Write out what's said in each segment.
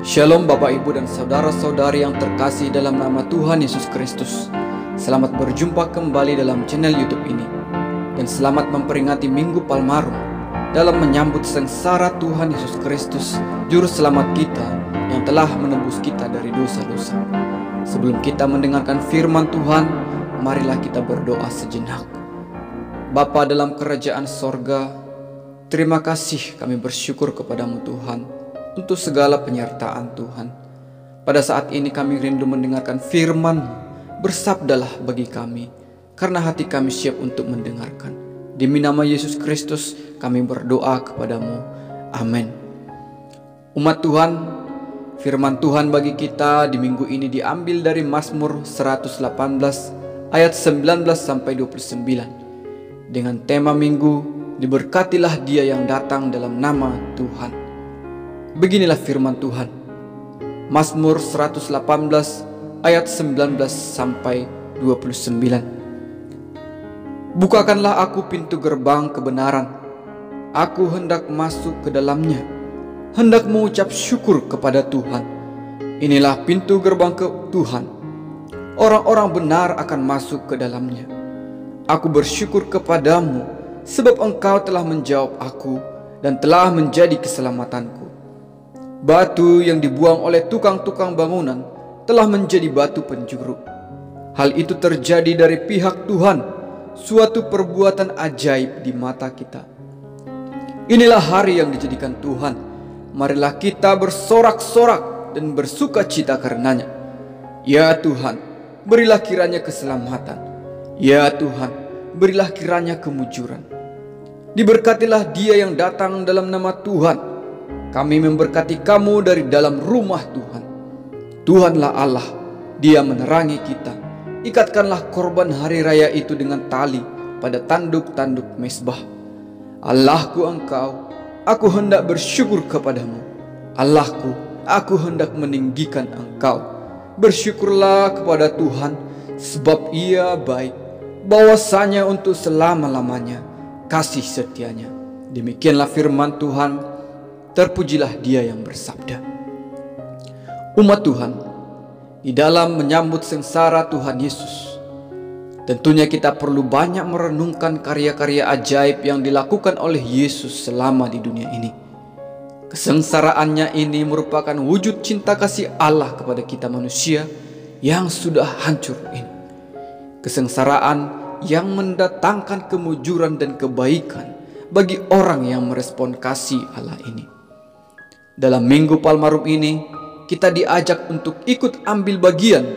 Shalom Bapak Ibu dan saudara-saudari yang terkasih dalam nama Tuhan Yesus Kristus. Selamat berjumpa kembali dalam channel YouTube ini. Dan selamat memperingati Minggu Palmarum dalam menyambut sengsara Tuhan Yesus Kristus, Juru Selamat kita yang telah menebus kita dari dosa-dosa. Sebelum kita mendengarkan firman Tuhan, marilah kita berdoa sejenak. Bapa dalam kerajaan sorga, terima kasih kami bersyukur kepadamu Tuhan untuk segala penyertaan Tuhan. Pada saat ini kami rindu mendengarkan firman-Mu. Bersabdalah bagi kami, karena hati kami siap untuk mendengarkan. Demi nama Yesus Kristus kami berdoa kepadamu. Amin. Umat Tuhan, firman Tuhan bagi kita di minggu ini diambil dari Mazmur 118 ayat 19 sampai 29. Dengan tema minggu, diberkatilah dia yang datang dalam nama Tuhan. Beginilah firman Tuhan. Mazmur 118 ayat 19 sampai 29. Bukakanlah aku pintu gerbang kebenaran. Aku hendak masuk ke dalamnya, hendak mengucap syukur kepada Tuhan. Inilah pintu gerbang ke Tuhan. Orang-orang benar akan masuk ke dalamnya. Aku bersyukur kepadamu, sebab engkau telah menjawab aku dan telah menjadi keselamatanku. Batu yang dibuang oleh tukang-tukang bangunan telah menjadi batu penjuru. Hal itu terjadi dari pihak Tuhan, suatu perbuatan ajaib di mata kita. Inilah hari yang dijadikan Tuhan. Marilah kita bersorak-sorak dan bersuka cita karenanya. Ya Tuhan, berilah kiranya keselamatan. Ya Tuhan, berilah kiranya kemujuran. Diberkatilah dia yang datang dalam nama Tuhan. Kami memberkati kamu dari dalam rumah Tuhan. Tuhanlah Allah, Dia menerangi kita. Ikatkanlah korban hari raya itu dengan tali pada tanduk-tanduk mezbah. Allahku engkau, aku hendak bersyukur kepadamu. Allahku, aku hendak meninggikan engkau. Bersyukurlah kepada Tuhan, sebab Ia baik, bahwasanya untuk selama-lamanya kasih setianya. Demikianlah firman Tuhan. Terpujilah dia yang bersabda. Umat Tuhan, di dalam menyambut sengsara Tuhan Yesus, tentunya kita perlu banyak merenungkan karya-karya ajaib yang dilakukan oleh Yesus selama di dunia ini. Kesengsaraannya ini merupakan wujud cinta kasih Allah kepada kita manusia yang sudah hancur ini. Kesengsaraan yang mendatangkan kemujuran dan kebaikan bagi orang yang merespon kasih Allah ini. Dalam Minggu Palmarum ini, kita diajak untuk ikut ambil bagian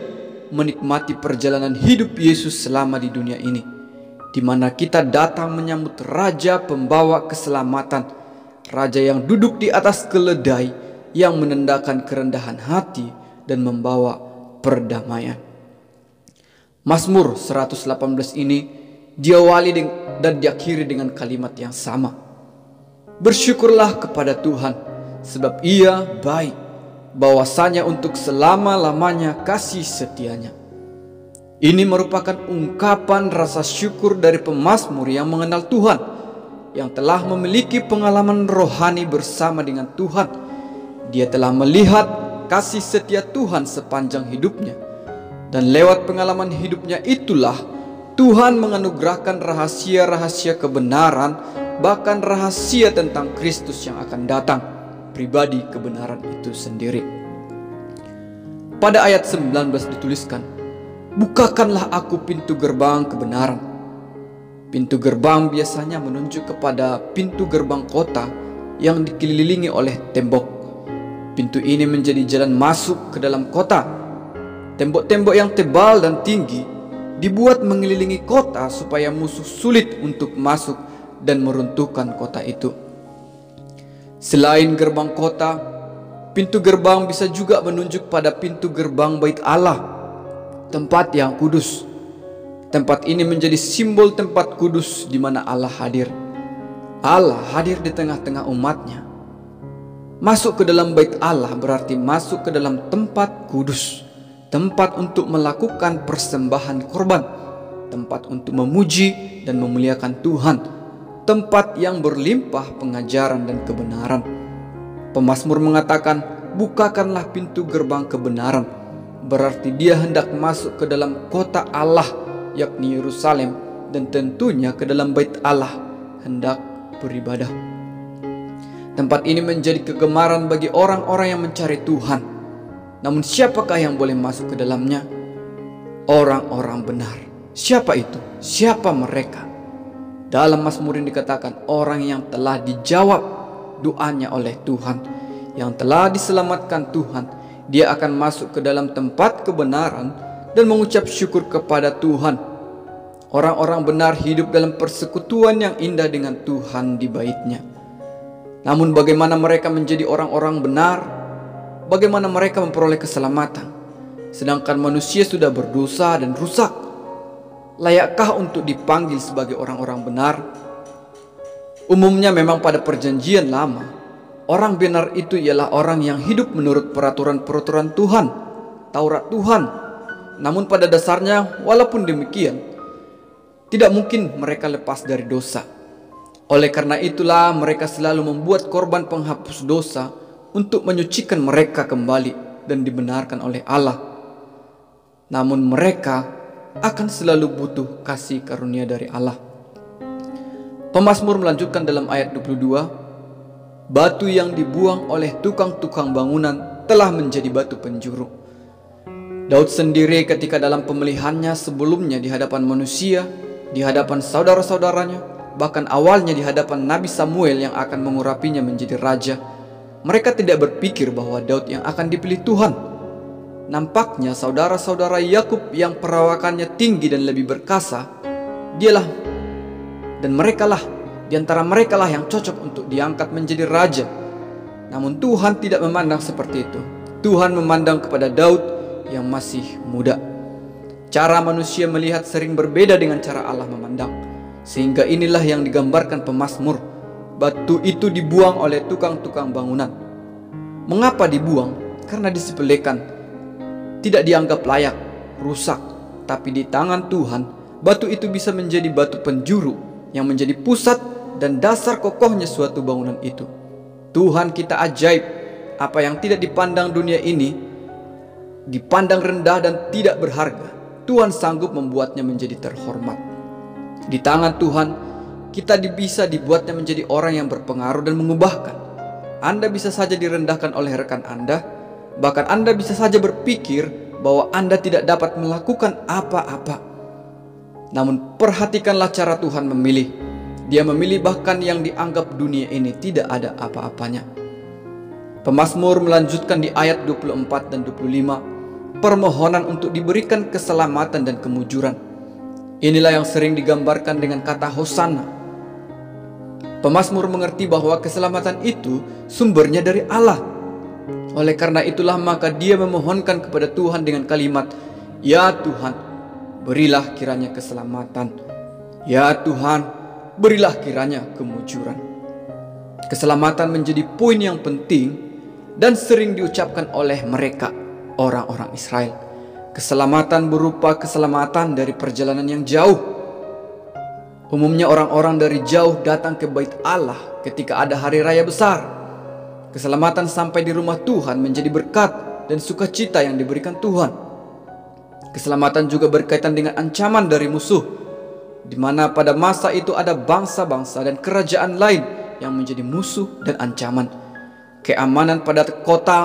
menikmati perjalanan hidup Yesus selama di dunia ini, di mana kita datang menyambut Raja Pembawa Keselamatan, Raja yang duduk di atas keledai, yang menandakan kerendahan hati dan membawa perdamaian. Mazmur 118 ini diawali dan diakhiri dengan kalimat yang sama. Bersyukurlah kepada Tuhan, sebab Ia baik, bahwasanya untuk selama-lamanya kasih setianya. Ini merupakan ungkapan rasa syukur dari pemazmur yang mengenal Tuhan, yang telah memiliki pengalaman rohani bersama dengan Tuhan. Dia telah melihat kasih setia Tuhan sepanjang hidupnya, dan lewat pengalaman hidupnya itulah Tuhan menganugerahkan rahasia-rahasia kebenaran, bahkan rahasia tentang Kristus yang akan datang, pribadi kebenaran itu sendiri. Pada ayat 19 dituliskan, bukakanlah aku pintu gerbang kebenaran. Pintu gerbang biasanya menunjuk kepada pintu gerbang kota yang dikelilingi oleh tembok. Pintu ini menjadi jalan masuk ke dalam kota. Tembok-tembok yang tebal dan tinggi dibuat mengelilingi kota supaya musuh sulit untuk masuk dan meruntuhkan kota itu. Selain gerbang kota, pintu gerbang bisa juga menunjuk pada pintu gerbang Bait Allah, tempat yang kudus. Tempat ini menjadi simbol tempat kudus di mana Allah hadir. Allah hadir di tengah-tengah umatnya. Masuk ke dalam Bait Allah berarti masuk ke dalam tempat kudus, tempat untuk melakukan persembahan korban, tempat untuk memuji dan memuliakan Tuhan, tempat yang berlimpah pengajaran dan kebenaran. Pemazmur mengatakan, bukakanlah pintu gerbang kebenaran. Berarti dia hendak masuk ke dalam kota Allah, yakni Yerusalem, dan tentunya ke dalam bait Allah hendak beribadah. Tempat ini menjadi kegemaran bagi orang-orang yang mencari Tuhan. Namun siapakah yang boleh masuk ke dalamnya? Orang-orang benar. Siapa itu? Siapa mereka? Dalam Mazmur ini dikatakan orang yang telah dijawab doanya oleh Tuhan, yang telah diselamatkan Tuhan. Dia akan masuk ke dalam tempat kebenaran dan mengucap syukur kepada Tuhan. Orang-orang benar hidup dalam persekutuan yang indah dengan Tuhan di bait-Nya. Namun bagaimana mereka menjadi orang-orang benar? Bagaimana mereka memperoleh keselamatan? Sedangkan manusia sudah berdosa dan rusak. Layakkah untuk dipanggil sebagai orang-orang benar? Umumnya memang pada perjanjian lama, orang benar itu ialah orang yang hidup menurut peraturan-peraturan Tuhan, Taurat Tuhan. Namun pada dasarnya, walaupun demikian, tidak mungkin mereka lepas dari dosa. Oleh karena itulah mereka selalu membuat korban penghapus dosa untuk menyucikan mereka kembali dan dibenarkan oleh Allah. Namun mereka akan selalu butuh kasih karunia dari Allah. Pemazmur melanjutkan dalam ayat 22, batu yang dibuang oleh tukang-tukang bangunan telah menjadi batu penjuru. Daud sendiri ketika dalam pemilihannya sebelumnya di hadapan manusia, di hadapan saudara-saudaranya, bahkan awalnya di hadapan Nabi Samuel yang akan mengurapinya menjadi raja, mereka tidak berpikir bahwa Daud yang akan dipilih Tuhan. Nampaknya saudara-saudara Yakub yang perawakannya tinggi dan lebih berkasa, dialah dan merekalah di antara merekalah yang cocok untuk diangkat menjadi raja. Namun Tuhan tidak memandang seperti itu. Tuhan memandang kepada Daud yang masih muda. Cara manusia melihat sering berbeda dengan cara Allah memandang. Sehingga inilah yang digambarkan pemazmur. Batu itu dibuang oleh tukang-tukang bangunan. Mengapa dibuang? Karena disepelekan, tidak dianggap layak, rusak. Tapi di tangan Tuhan, batu itu bisa menjadi batu penjuru yang menjadi pusat dan dasar kokohnya suatu bangunan itu. Tuhan kita ajaib. Apa yang tidak dipandang dunia ini dipandang rendah dan tidak berharga, Tuhan sanggup membuatnya menjadi terhormat. Di tangan Tuhan kita bisa dibuatnya menjadi orang yang berpengaruh dan mengubahkan. Anda bisa saja direndahkan oleh rekan Anda. Bahkan Anda bisa saja berpikir bahwa Anda tidak dapat melakukan apa-apa. Namun perhatikanlah cara Tuhan memilih. Dia memilih bahkan yang dianggap dunia ini tidak ada apa-apanya. Pemazmur melanjutkan di ayat 24 dan 25, permohonan untuk diberikan keselamatan dan kemujuran. Inilah yang sering digambarkan dengan kata Hosana. Pemazmur mengerti bahwa keselamatan itu sumbernya dari Allah. Oleh karena itulah maka dia memohonkan kepada Tuhan dengan kalimat, "Ya Tuhan, berilah kiranya keselamatan. Ya Tuhan, berilah kiranya kemujuran." Keselamatan menjadi poin yang penting dan sering diucapkan oleh mereka, orang-orang Israel. Keselamatan berupa keselamatan dari perjalanan yang jauh. Umumnya orang-orang dari jauh datang ke bait Allah ketika ada hari raya besar. Keselamatan sampai di rumah Tuhan menjadi berkat dan sukacita yang diberikan Tuhan. Keselamatan juga berkaitan dengan ancaman dari musuh, di mana pada masa itu ada bangsa-bangsa dan kerajaan lain yang menjadi musuh dan ancaman. Keamanan pada kota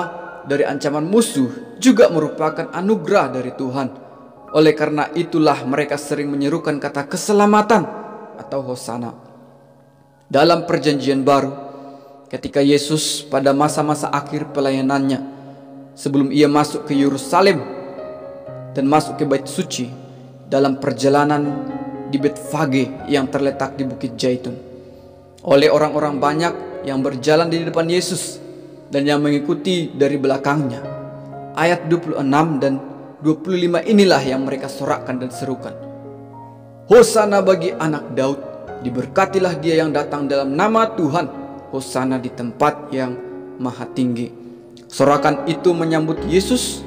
dari ancaman musuh juga merupakan anugerah dari Tuhan. Oleh karena itulah mereka sering menyerukan kata keselamatan atau Hosana. Dalam perjanjian baru, ketika Yesus pada masa-masa akhir pelayanannya, sebelum ia masuk ke Yerusalem dan masuk ke bait suci, dalam perjalanan di Betfage yang terletak di Bukit Zaitun, oleh orang-orang banyak yang berjalan di depan Yesus dan yang mengikuti dari belakangnya. Ayat 26 dan 25 inilah yang mereka sorakkan dan serukan, Hosana bagi anak Daud, diberkatilah dia yang datang dalam nama Tuhan, Hosana di tempat yang maha tinggi. Sorakan itu menyambut Yesus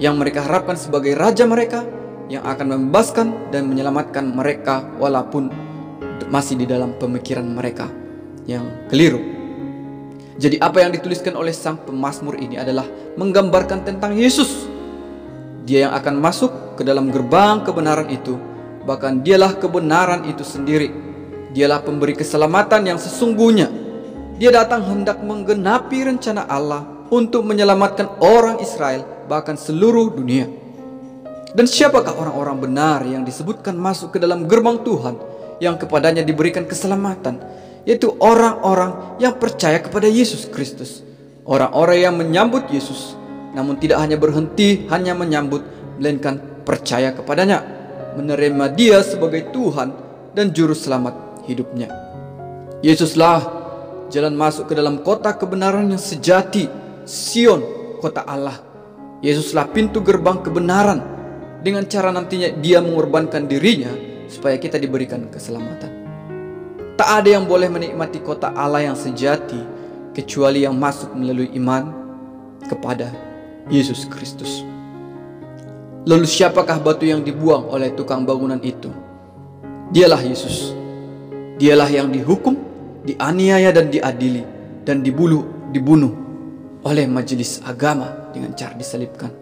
yang mereka harapkan sebagai raja mereka, yang akan membebaskan dan menyelamatkan mereka walaupun masih di dalam pemikiran mereka yang keliru. Jadi apa yang dituliskan oleh sang pemazmur ini adalah menggambarkan tentang Yesus. Dia yang akan masuk ke dalam gerbang kebenaran itu. Bahkan dialah kebenaran itu sendiri. Dialah pemberi keselamatan yang sesungguhnya. Dia datang hendak menggenapi rencana Allah untuk menyelamatkan orang Israel, bahkan seluruh dunia. Dan siapakah orang-orang benar yang disebutkan masuk ke dalam gerbang Tuhan, yang kepadanya diberikan keselamatan? Yaitu orang-orang yang percaya kepada Yesus Kristus. Orang-orang yang menyambut Yesus, namun tidak hanya berhenti hanya menyambut, melainkan percaya kepadanya, menerima Dia sebagai Tuhan dan Juru Selamat hidupnya. Yesuslah jalan masuk ke dalam kota kebenaran yang sejati, Sion, kota Allah. Yesuslah pintu gerbang kebenaran. Dengan cara nantinya Dia mengorbankan dirinya supaya kita diberikan keselamatan. Tak ada yang boleh menikmati kota Allah yang sejati kecuali yang masuk melalui iman kepada Yesus Kristus. Lalu siapakah batu yang dibuang oleh tukang bangunan itu? Dialah Yesus. Dialah yang dihukum, dianiaya dan diadili, dan dibunuh oleh majelis agama dengan cara disalibkan.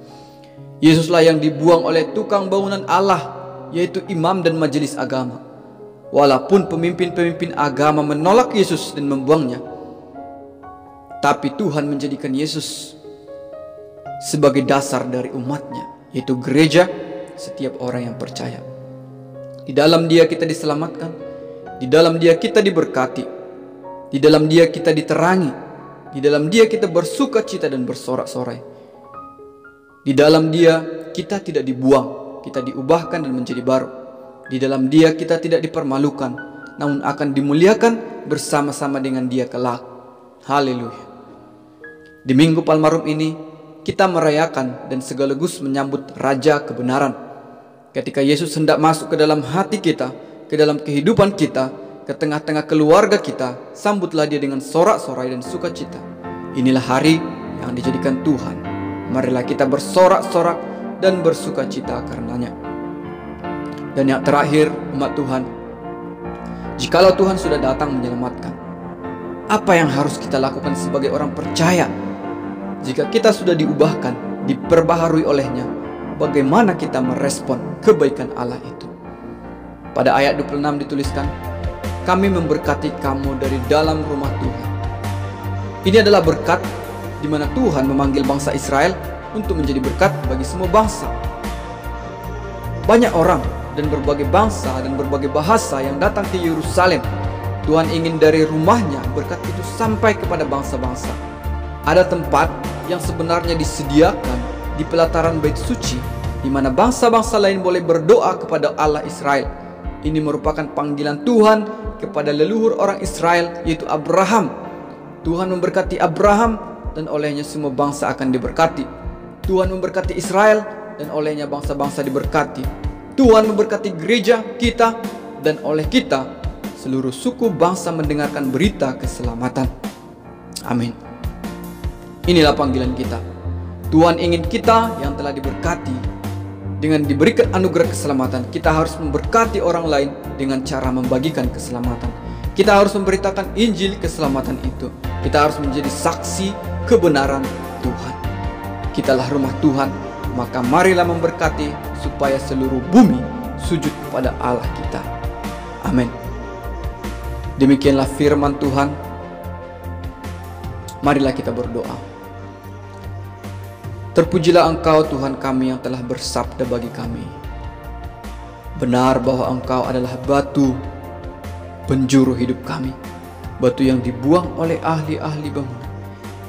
Yesuslah yang dibuang oleh tukang bangunan Allah, yaitu imam dan majelis agama. Walaupun pemimpin-pemimpin agama menolak Yesus dan membuangnya, tapi Tuhan menjadikan Yesus sebagai dasar dari umatnya, yaitu gereja, setiap orang yang percaya. Di dalam Dia kita diselamatkan, di dalam Dia kita diberkati, di dalam Dia kita diterangi, di dalam Dia kita bersuka cita dan bersorak-sorai. Di dalam Dia kita tidak dibuang, kita diubahkan dan menjadi baru. Di dalam Dia kita tidak dipermalukan, namun akan dimuliakan bersama-sama dengan Dia kelak. Haleluya. Di Minggu Palmarum ini kita merayakan dan sekaligus menyambut Raja Kebenaran. Ketika Yesus hendak masuk ke dalam hati kita, ke dalam kehidupan kita, ke tengah-tengah keluarga kita, sambutlah Dia dengan sorak-sorai dan sukacita. Inilah hari yang dijadikan Tuhan. Marilah kita bersorak-sorak dan bersukacita karenanya. Dan yang terakhir, umat Tuhan, jikalau Tuhan sudah datang menyelamatkan, apa yang harus kita lakukan sebagai orang percaya? Jika kita sudah diubahkan, diperbaharui olehnya, bagaimana kita merespon kebaikan Allah itu? Pada ayat 26 dituliskan, kami memberkati kamu dari dalam rumah Tuhan. Ini adalah berkat di mana Tuhan memanggil bangsa Israel untuk menjadi berkat bagi semua bangsa. Banyak orang dan berbagai bangsa dan berbagai bahasa yang datang ke Yerusalem. Tuhan ingin dari rumahnya berkat itu sampai kepada bangsa-bangsa. Ada tempat yang sebenarnya disediakan di pelataran bait suci, di mana bangsa-bangsa lain boleh berdoa kepada Allah Israel. Ini merupakan panggilan Tuhan kepada leluhur orang Israel, yaitu Abraham. Tuhan memberkati Abraham, dan olehnya semua bangsa akan diberkati. Tuhan memberkati Israel, dan olehnya bangsa-bangsa diberkati. Tuhan memberkati gereja kita, dan oleh kita seluruh suku bangsa mendengarkan berita keselamatan. Amin. Inilah panggilan kita. Tuhan ingin kita yang telah diberkati, dengan diberikan anugerah keselamatan, kita harus memberkati orang lain dengan cara membagikan keselamatan. Kita harus memberitakan Injil keselamatan itu. Kita harus menjadi saksi kebenaran Tuhan. Kitalah rumah Tuhan, maka marilah memberkati supaya seluruh bumi sujud kepada Allah kita. Amin. Demikianlah firman Tuhan. Marilah kita berdoa. Terpujilah Engkau Tuhan kami yang telah bersabda bagi kami. Benar bahwa Engkau adalah batu penjuru hidup kami, batu yang dibuang oleh ahli-ahli bangunan,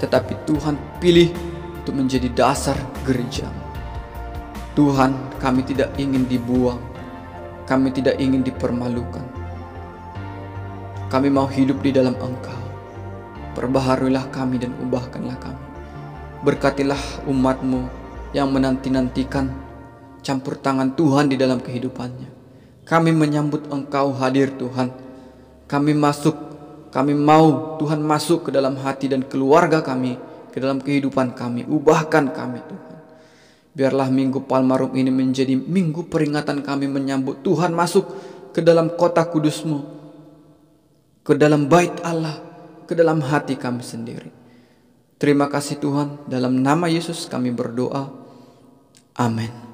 tetapi Tuhan pilih untuk menjadi dasar gereja. Tuhan, kami tidak ingin dibuang, kami tidak ingin dipermalukan. Kami mau hidup di dalam Engkau. Perbaharuilah kami dan ubahkanlah kami. Berkatilah umat-Mu yang menanti-nantikan campur tangan Tuhan di dalam kehidupannya. Kami menyambut Engkau hadir Tuhan. Kami mau Tuhan masuk ke dalam hati dan keluarga kami, ke dalam kehidupan kami. Ubahkan kami Tuhan. Biarlah Minggu Palmarum ini menjadi minggu peringatan kami menyambut Tuhan masuk ke dalam kota kudus-Mu, ke dalam bait Allah, ke ke dalam hati kami sendiri. Terima kasih Tuhan, dalam nama Yesus kami berdoa. Amin.